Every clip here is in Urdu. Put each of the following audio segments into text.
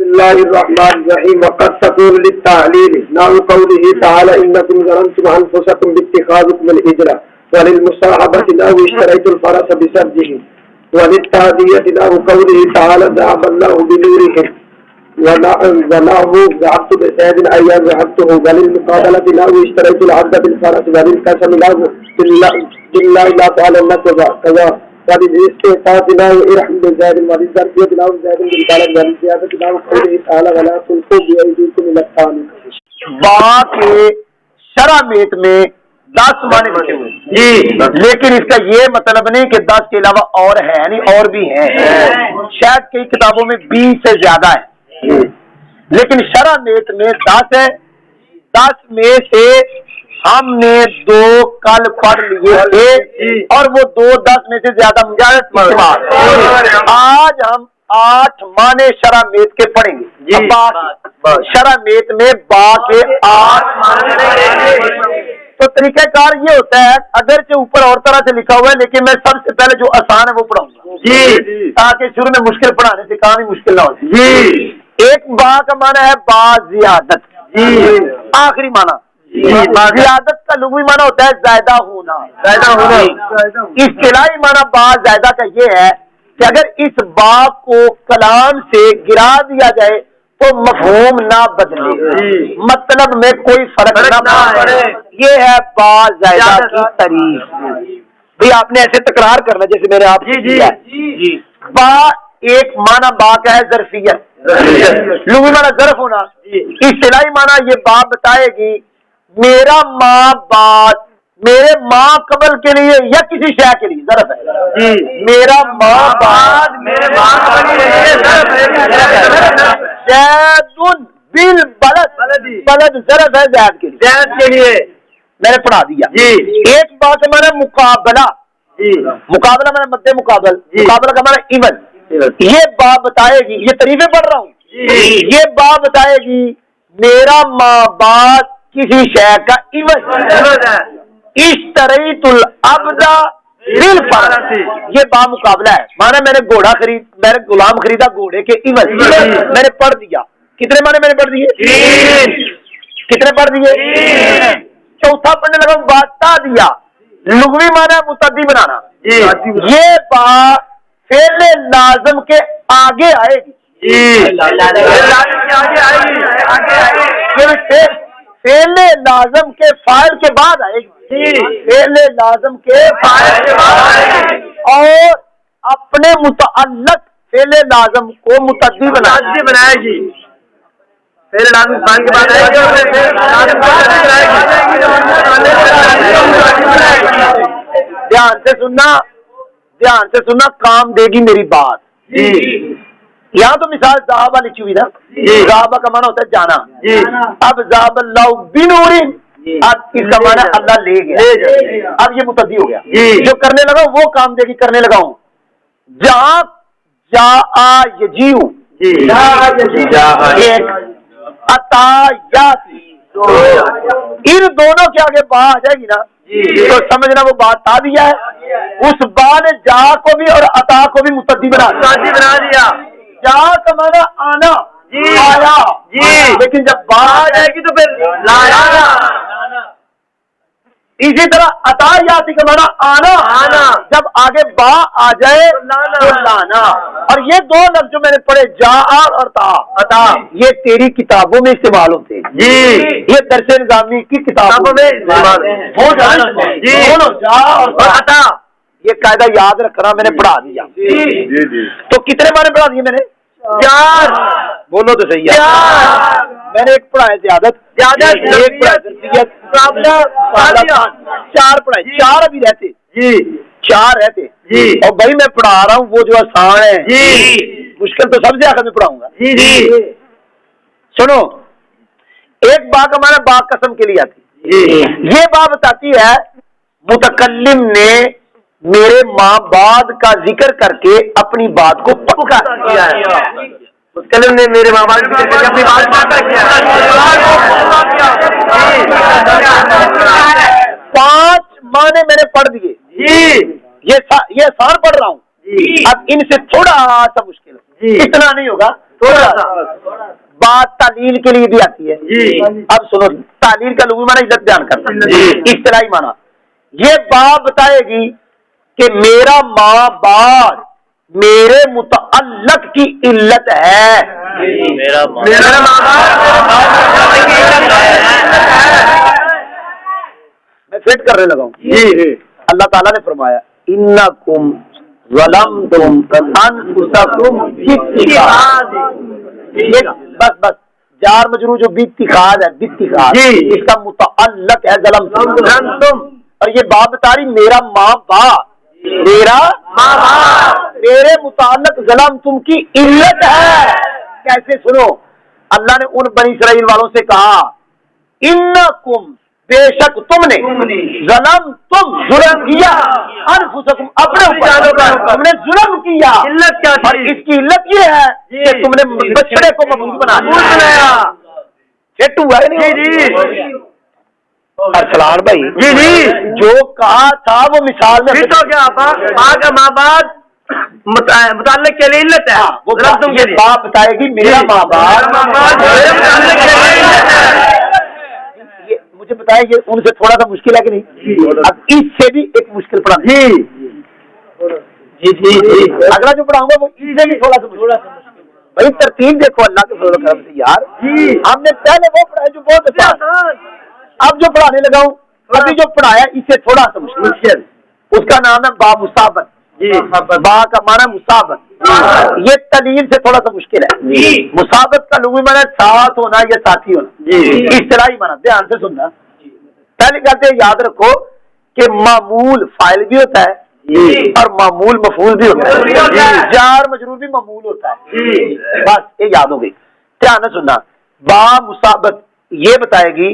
الله الرحمن الرحيم وقد تكون للتعليل نحو قوله تعالى إنكم ظلمتم أنفسكم باتخاذكم الهجرة وللمصاحبة نحو اشتريت الفرس بسرجه وللتعدية نحو قوله تعالى ذهب الله بنورهم ونحو ذهبت بزيد أيام ذهبته وللمقابلة نحو اشتريت العبد بالفرس وللقسم نحو بالله لا تعلم كذا وللاستيقاظ نحو ارحم بزيد وللتربية نحو زيد بالقلم وللزيادة نحو قوله تعالى ولا تلقوا بأيديكم إلى التهلكة. با کے شرع میت میں 10 معنی لکھے ہوئے جی، لیکن اس کا یہ مطلب نہیں کہ 10 کے علاوہ اور ہے، یعنی اور بھی ہیں، شاید کئی کتابوں میں 20 سے زیادہ ہے، لیکن شرع میت میں 10 ہے. 10 میں سے ہم نے 2 کل پڑھ لیے تھے اور وہ 2 10 میں سے زیادہ مجاز. آج ہم 8 معنی شرع میت کے پڑھیں گے. شرع میت میں با کے 8 معنی. تو طریقہ کار یہ ہوتا ہے، اگرچہ اوپر اور طرح سے لکھا ہوا ہے لیکن میں سب سے پہلے جو آسان ہے وہ پڑھاؤں گا جی، تاکہ شروع میں مشکل پڑھانے سے کام ہی مشکل نہ ہو جی. ایک با کا معنی ہے با زیادت جی، آخری معنی. زیادت کا لغوی معنی ہوتا ہے زائدہ ہونا. اصطلاحی معنی با زائدہ کا یہ ہے کہ اگر اس با کو کلام سے گرا دیا جائے تو مفہوم نہ بدلے، مطلب میں کوئی فرق نہ پڑے، یہ ہے با زائدہ کی تعریف. بھئی آپ نے ایسے تکرار کرنا جیسے میں نے آپ سے کیا ہے. با ایک معنی با کا ہے ظرفیت، لغوی معنی ظرف ہونا. اصطلاحی معنی یہ با بتائے گی میرا ماں بعد، میرے ماں قبل کے لیے یا کسی شے کے لیے ظرف ہے. میرا ماں بعد میرے ماں قبل کے لیے ظرف ہے. زید بالبلد، بلد ظرف ہے زید کے لیے، زید کے لیے میں نے پڑھا دیا. ایک بات ہمارا مقابلہ، مقابلہ میں مد مقابل، مقابلہ کا ہمارا ایون. یہ بات بتائے گی، یہ طریقے پڑھ رہا ہوں، یہ بات بتائے گی میرا ماں بعد کسی شے کا ایون. اشتریت العبد بالفرس، یہ با مقابلہ ہے. مانا میں نے گھوڑا خرید، میں نے غلام خریدا گھوڑے کے ایون، میں نے پڑھ دیا. کتنے معنی میں نے پڑھ دیے؟ کتنے پڑھ دیے؟ چوتھا پڑھنے لگا باتا دیا، لغوی معنی متعدی بنانا. یہ با فعل لازم کے آگے آئے گی. فعل لازم کے فاعل کے بعد آئے گی. فعل لازم کے فاعل کے بعد آئے گی اور اپنے متعلق فعل لازم کو متعدی بنائے گی. فعل لازم فاعل کے بعد آئے گی. دھیان سے سننا، دھیان سے سننا، کام دے گی میری بات. یہاں تو مثال صحابہ لکھی ہوئی نا، صحابہ کا معنی ہوتا ہے جانا. اب ذهب اللہ بنور، اب اس کا معنی اللہ لے گیا. اب یہ متعدی ہو گیا. جو کرنے لگا وہ کام دے گی کرنے لگا ہوں. جہاں جا یجیو، ایک عطا یاتی، ان دونوں کے آگے با آ جائے گی نا تو سمجھنا وہ بات آ دیا ہے. اس با نے جا کو بھی اور عطا کو بھی متعدی بنا دیا. جا کا معنی آنا، آیا، لیکن جب با آ جائے گی تو پھر لایا. اسی طرح عطا یاتی کا معنی آنا، جب آگے با آ جائے تو لانا. اور یہ 2 لفظ جو میں نے پڑھے جا اور عطا، یہ تیری کتابوں میں استعمال ہوتے ہیں. یہ درس نظامی کی کتابوں میں استعمال جا اور عطا. یہ قاعدہ یاد رکھنا، میں نے پڑھا دیا. تو کتنے معنی پڑھا دیے میں نے؟ 4. بولو تو صحیح ہے. میں نے ایک پڑھایا زیادت، ایک پڑھایا 4 پڑھائے. 4 ابھی رہتے 4 رہتے. اور بھائی میں پڑھا رہا ہوں وہ جو آسان ہے، مشکل تو سب سے آخر میں پڑھاؤں گا. سنو، ایک با کا معنی با قسم کے لیے آتی. یہ با بتاتی ہے متکلم نے میرے ماں بعد کا ذکر کر کے اپنی بات کو پکا کیا ہے. متکلم نے میرے ماں بعد کا ذکر کر کے اپنی بات پکا کیا ہے. 5 معنی میں نے پڑھ دیے. یہ آسان پڑھ رہا ہوں. اب ان سے تھوڑا سا مشکل ہے، اتنا نہیں ہوگا تھوڑا سا بات تعلیل کے لیے بھی آتی ہے جی. اب سنو تعلیل کا لغوی معنی عزت بیان کرنا جی. اصطلاحی معنی یہ بات بتائے گی کہ میرا ماں باپ میرے متعلق کی علت ہے. میرا ماں میں فٹ کرنے لگا ہوں جی. اللہ تعالیٰ نے فرمایا انکم ظلمتم انفسکم بس جار مجرور جو باتخاذ ہے باتخاذ اس کا متعلق ہے ظلمتم اور یہ بات بتا رہی میرا ماں باپ میرے متعلق ظلمتم کی علت ہے. کیسے سنو اللہ نے ان بنی اسرائیل والوں سے کہا انکم بے شک تم نے ظلم کیا انفسکم اپنے اوپر تم نے ظلم کیا. علت کیا تھی؟ اور اس کی علت یہ ہے کہ تم نے بچڑے کو معبود بنا دیا. چٹو ہے نہیں ارسلان بھائی جی جی جو کہا تھا وہ مثال میں تو کیا ماں کا ماں باپ متعلق کے لیے علت ہے. وہ باپ بتائے گی میرا ماں باپ مجھے بتایا یہ ان سے تھوڑا سا مشکل ہے کہ نہیں. اب اس سے بھی ایک مشکل پڑھا جی اگلا جو پڑھاؤں گا وہ اس سے بھی تھوڑا سا مشکل. بھائی ترتیب دیکھو اللہ کے فضل و کرم سے یار. ہم نے پہلے وہ پڑھایا جو بہت اچھا اب جو پڑھانے لگا ہوں ابھی جو پڑھایا اس سے تھوڑا سا مشکل. اس کا نام ہے با مصابت. با کا معنی مصابت. یہ تلیل سے تھوڑا سا مشکل ہے. مصابت کا لغوی معنی ساتھ ہونا یا ساتھی ہونا. اصطلاحی معنی دھیان سے سننا. پہلی بات یاد رکھو کہ معمول فاعل بھی ہوتا ہے اور معمول مفعول بھی ہوتا ہے. جار مجرور بھی معمول ہوتا ہے. بس یہ یاد ہو گئی. دھیان سے سننا. با مصابت یہ بتائے گی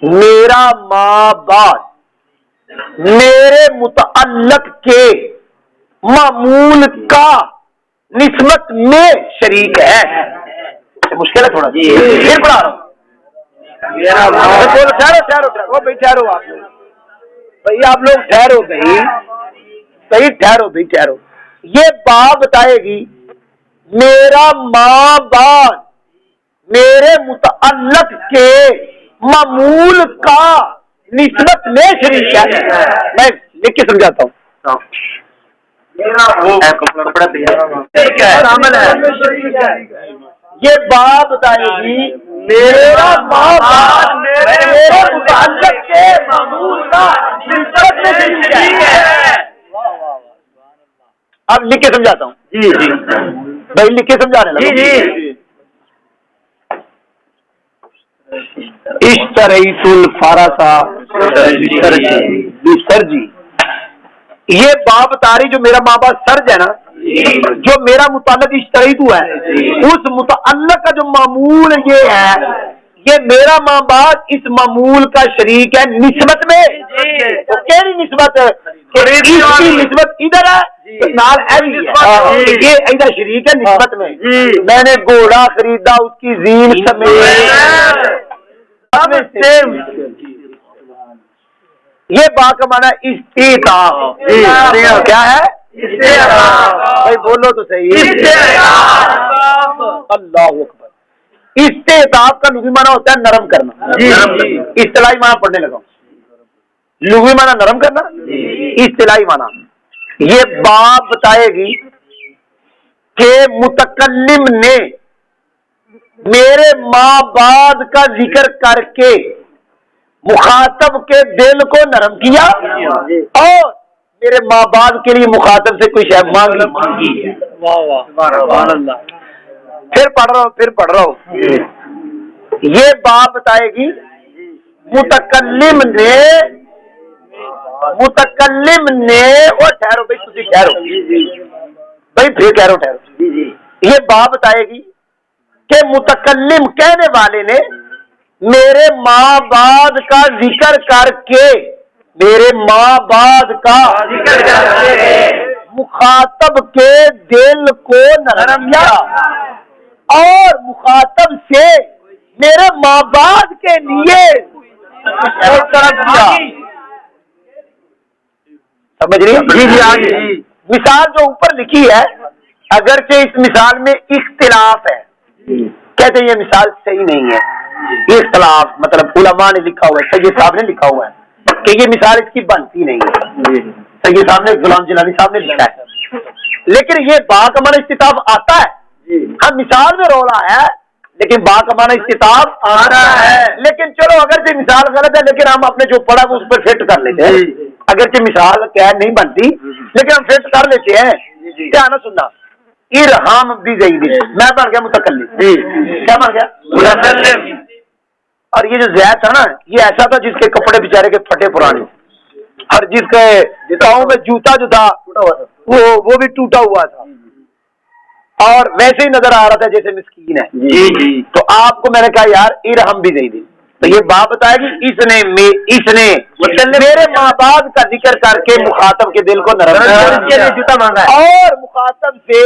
میرا ماں باپ میرے متعلق کے معمول کا نسبت میں شریک ہے. مشکل ہے تھوڑا پھر پڑھا رہا ہوں. ٹھہرو بھائی ٹھہرو آپ لوگ ٹھہرو بھائی صحیح ٹھہرو. یہ بات بتائے گی میرا ماں باپ میرے متعلق کے معمول کا نسبت میں شریک ہے. میں لکھ کے سمجھاتا ہوں. یہ بات بتائے گی میرا ماں باپ میرے متعلق کے معمول کا نسبت میں شریک ہے. اب لکھ کے سمجھاتا ہوں. جی بھائی لکھ کے سمجھانے لگا. اشتریت الفرس بسرجی. یہ بات بتا رہی جو میرا ماں باپ سرج ہے نا جو میرا متعلق اشتریت ہوا ہے اس متعلق کا جو معمول یہ ہے یہ میرا ماں باپ اس معمول کا شریک ہے نسبت میں. تو کیڑی نسبت ہے؟ نسبت ادھر ہے نال یہ ادھر شریک ہے نسبت میں. میں نے گھوڑا خریدا اس کی زین سمیت. یہ بات کا معنی استطاعت. کیا ہے؟ بھائی بولو تو صحیح. اللہ اکبر. استطاعت کا لغوی معنی ہوتا ہے نرم کرنا. اصطلاحی معنی پڑھنے لگا. لغوی معنی نرم کرنا. اصطلاحی معنی یہ بات بتائے گی کہ متکلم نے میرے ماں باپ کا ذکر کر کے مخاطب کے دل کو نرم کیا اور میرے ماں باپ کے لیے مخاطب سے کوئی شے مانگی. پھر پڑھ رہا ہوں. یہ بات بتائے گی متکلم نے وہ ٹھہرو بھائی تھی ٹھہرو بھائی پھر ٹھہرو. یہ بات بتائے گی کہ متکلم کہنے والے نے میرے ماں باپ کا ذکر کر کے مخاطب کے دل کو نرم کیا اور مخاطب سے میرے ماں باپ کے لیے سمجھ رہی؟ جی مثال جو اوپر لکھی ہے اگرچہ اس مثال میں اختلاف ہے، کہتے ہیں یہ مثال صحیح نہیں ہے، یہ اختلاف مطلب علماء نے لکھا ہوا ہے، سید صاحب نے لکھا ہوا ہے کہ یہ مثال اس کی بنتی نہیں ہے، سید صاحب نے غلام جیلانی صاحب نے لکھا ہے، لیکن یہ باکمال استطاعت آتا ہے، ہم مثال میں رولا ہے لیکن باکمال استطاعت آتا ہے، لیکن چلو اگرچہ مثال غلط ہے لیکن ہم اپنے جو پڑھا وہ اس پر فٹ کر لیتے ہیں، اگرچہ مثال کیا نہیں بنتی لیکن ہم فٹ کر لیتے ہیں، کیا نہ سننا ارحام بھی زیدی، میں بن گیا متکلم، کیا بن گیا؟ اور یہ جو زید تھا نا یہ ایسا تھا جس کے کپڑے بیچارے کے پھٹے پرانے، اور جس کے پاؤں میں جوتا جو تھا وہ بھی ٹوٹا ہوا تھا، اور ویسے ہی نظر آ رہا تھا جیسے مسکین ہے، تو آپ کو میں نے کہا یار ارحم بھی زیدی، تو یہ بات بتائے گی اس نے میرے ماں باپ کا ذکر کر کے مخاطب کے دل کو نرم جوتا مانگا ہے، اور مخاطب سے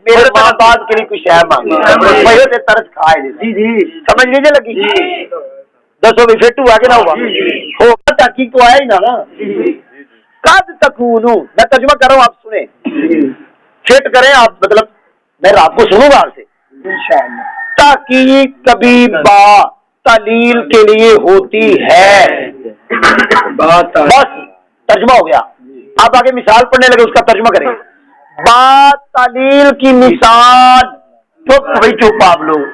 میرے ماں باپ کے لیے کچھ شہر مانگے، پہلے سے طرز کھائے، سمجھ لیجیے لگی دسو بھی فٹ ہوا کہ نہ ہوا تحقیق تو آیا ہی نا قد تکونو، میں ترجمہ کر رہا ہوں آپ سنیں، فٹ کریں آپ، مطلب میں رات کو سنوں گا آپ سے، تحقیق کبھی با تعلیل کے لیے ہوتی ہے، بس ترجمہ ہو گیا، آپ آگے مثال پڑھنے لگے اس کا ترجمہ کریں، با تعلیل کی مثال، چپ بھائی چپ آپ لوگ،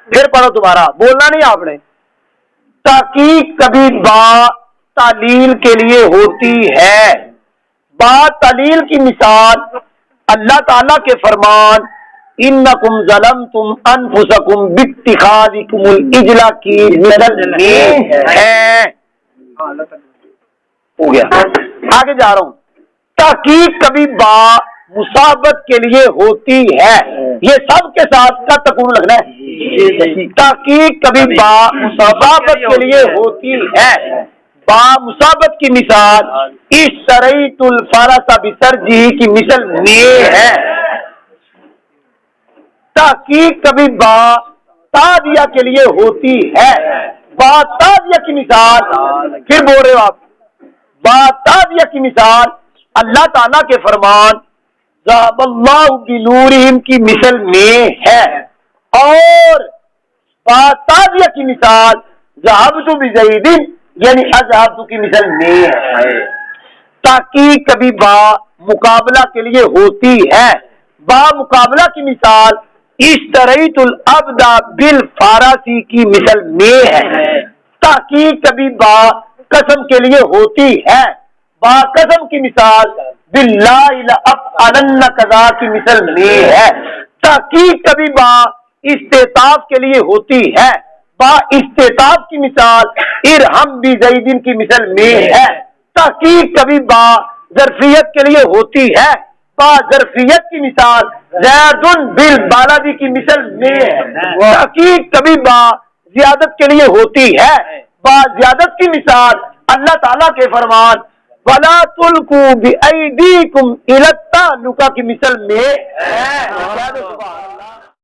پھر پڑھو دوبارہ، بولنا نہیں آپ نے، تحقیق کبھی با تعلیل کے لیے ہوتی ہے، با تعلیل کی مثال اللہ تعالی کے فرمان انکم ظلمتم انفسکم باتخاذکم العجل کی مثل میں ہے، ہو گیا، آگے جا رہا ہوں، تحقیق کبھی با مصابت کے لیے ہوتی ہے، یہ سب کے ساتھ کا تکون لگنا ہے، تحقیق کبھی با مصابت کے لیے ہوتی ہے، با مصابت کی مثال اشتریت الفرس بسرجہ کی مثل میں ہے، تحقیق کبھی با تادیہ کے لیے ہوتی ہے، با تادیہ کی مثال پھر بول رہے ہو آپ، با تادیہ کی مثال اللہ تعالیٰ کے فرمان ذهب اللہ بنورہم کی مثل میں ہے، اور با تادیہ کی مثال ذهبت بزید یعنی اذهبت کی مثل میں ہے، تحقیق کبھی با مقابلہ کے لیے ہوتی ہے، با مقابلہ کی مثال اشتریت العبد بالفارسی کی مثل میں ہے، تحقیق کبھی با قسم کے لیے ہوتی ہے، با قسم کی مثال باللہ لأفعلن کذا کی مثل میں ہے، تحقیق کبھی با استعطاف کے لیے ہوتی ہے، با استعطاف کی مثال ارحم بزیدن کی مثل میں ہے، تحقیق کبھی با ظرفیت کے لیے ہوتی ہے، با ظرفیت کی مثال زید بالبلد کی مثل میں ہے، تحقیق کبھی با زیادت کے لیے ہوتی ہے، با زیادت کی مثال اللہ تعالیٰ کے فرمان وَلَا تُلْقُوا بِأَيْدِيكُمْ إِلَى التَّهْلُكَةِ کی مثل میں ہے،